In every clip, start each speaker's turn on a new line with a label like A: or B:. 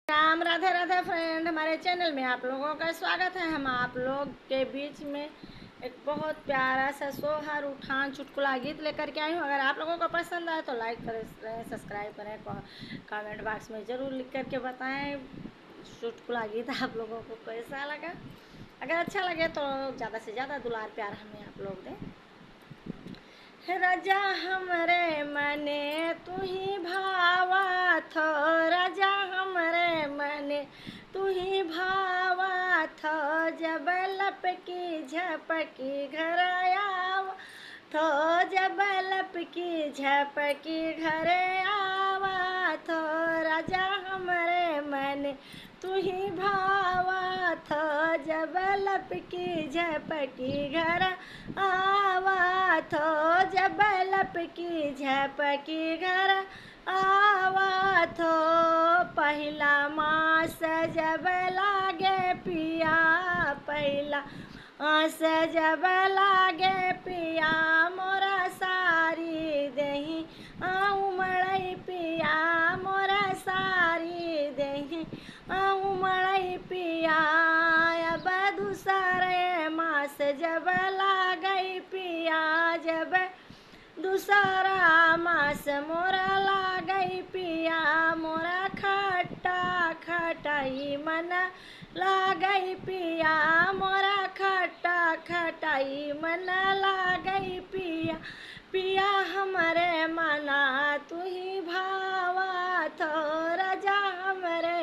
A: Ram Radhe Radhe friend, हमारे channel में आप लोगों का स्वागत है। हम आप लोग के बीच में एक बहुत प्यारा सा सोहर उठान चुटकुला गीत लेकर के आई हूँ। अगर आप लोगों को पसंद आए तो लाइक करें, सब्सक्राइब करें, कमेंट बॉक्स में ज़रूर लिख करके बताएं चुटकुला गीत आप लोगों को कैसा लगा। अगर अच्छा लगे तो ज़्यादा से ज़्यादा दुलार प्यार हमें आप लोग दें। राजा हमरे मने तू ही भावा थो, राजा हमरे मने तू ही भावा थो, जब लपकी झपकी घर आव थो, जब लपकी झपकी घर आवा थो, राजा हमरे मने तू ही भावा थो, जब लपकी झपकी घर आवा थो, जब लपकी झपकी घर आवा थो, पहिला मास जब लागे पिया, पहिला मास जब लागे पिया, मोरा सारी दही उमड़ई पिया, मोरा सारी दही उमड़ई पिया, अब दूसरे मास जब लागई पिया, जब दूसरा मास मोरा लागई पिया, मोरा खट्टा खटाई मन लागई पिया, मोरा खट्टा खटाई मन लागई पिया, पिया हमरे मना तू ही भावा थो, राजा हमरे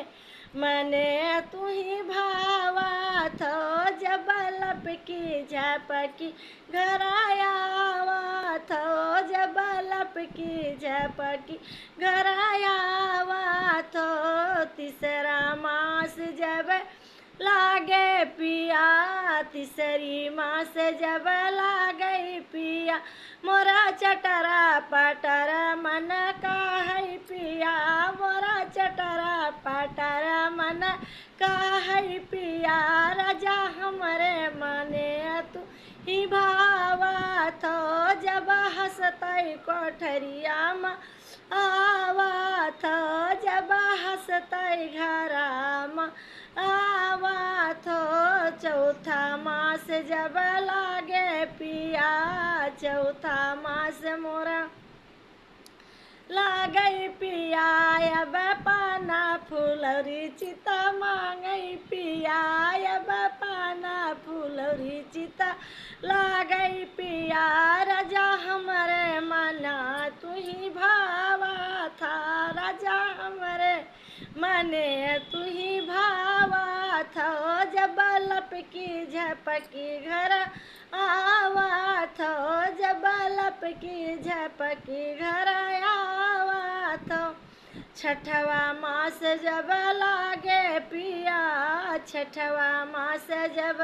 A: मने तू ही भावा थो, जब लपकी झपकी घर आवा थो, जब लपकी झपकी घर आवा थो, तीसरा मास जब लागे पिया, तीसरी मास जब लागे पिया, मोरा चटरा पटरा मन कहै पिया, मोरा चटरा पटरा मन कहै पिया, राजा हमरे मने तू ही भावा थो, जब हंसतै कोठरिया में आवा थो, जब हंसतै घरा में आवा थो, चौथा मास जब लागे पिया, चौथा मास मोरा लागई पिया, अब पाना फुलौरी चिता मांगई पिया, अब पाना फुलौरी चिता लागई पिया, राजा हमरे मना तू ही भावा था, राजा हमरे मने तू ही भावा था, जब लपकी झपकी घर आवा थो, जब लपकी झपकी घर आवा थो, छठवा मास जब लागे पिया, छठवा मास जब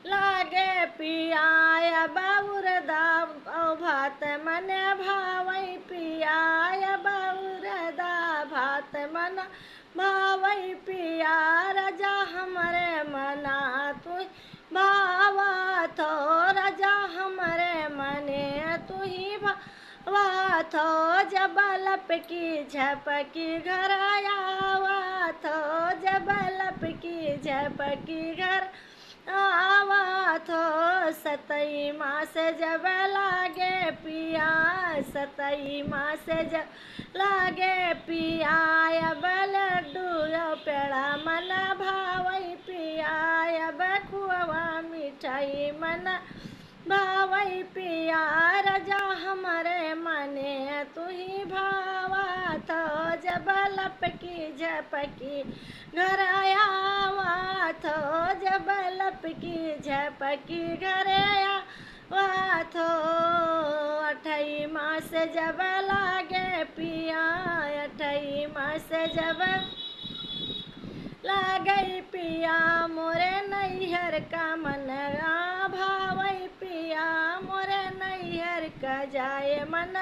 A: लागे पिया, बाबूरदा भात मन भावई पिया, बाबूरदा भात मन भावई पिया, राजा हमरे मना तू भावा थो, राजा हमरे मने तू ही भावा थो, जब लपकी झपकी घर आवा थो, जब लपकी झपकी घर आवा थो, सतई मास जब लागे पिया, सतई मास जब लागे पिया, अब लड्डू पेड़ा मन भावई पिया, अब खुआ मिठाई मन भावई पिया, राजा हमरे मने तू ही भावा थो, जब लपकी झपकी घर आवा थो, जब लपकी झपकी घर आवा थो, अठई मास जब लागे पिया, अठई मास जब लागई पिया, मोरे नैहर का मन भावई पिया, मोरे नैहर का जाए मन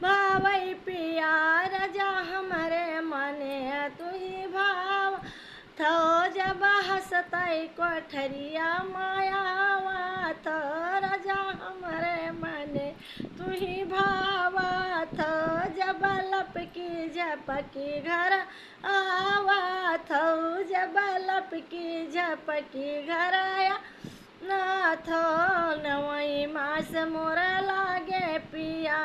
A: भावई पिया, राजा हमरे मने तू ही भाव थो, जब हंसतै कोठरिया मायावा थो, राजा हमरे मने तू ही भावा थो, जब लपकी झपकी घर आवत हो, जब लपकी झपकी घर आया नाथ नवई मास मोर लागे पिया,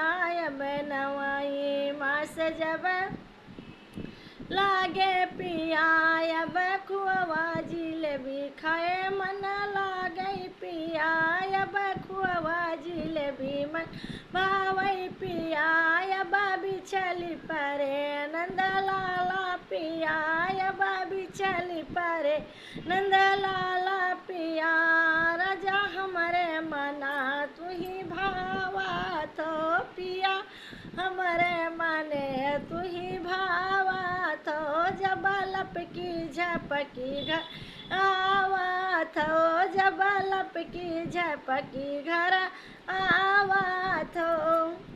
A: अब नवई मास जब लागे पिया, अब खुआ जिलेबी खाए मन लागे पिया, अब खुआ जिलेबी मन भावई पिया, अब बिछली परे नंद लाला पिया, अब बिछली परे नंद लाला पिया, राजा हमरे मना तू ही भावा तो पिया, हमरे मने तू ही भावा तो, जब लपकी झपकी घर आवत हो, जब लपकी झपकी घर आवत हो।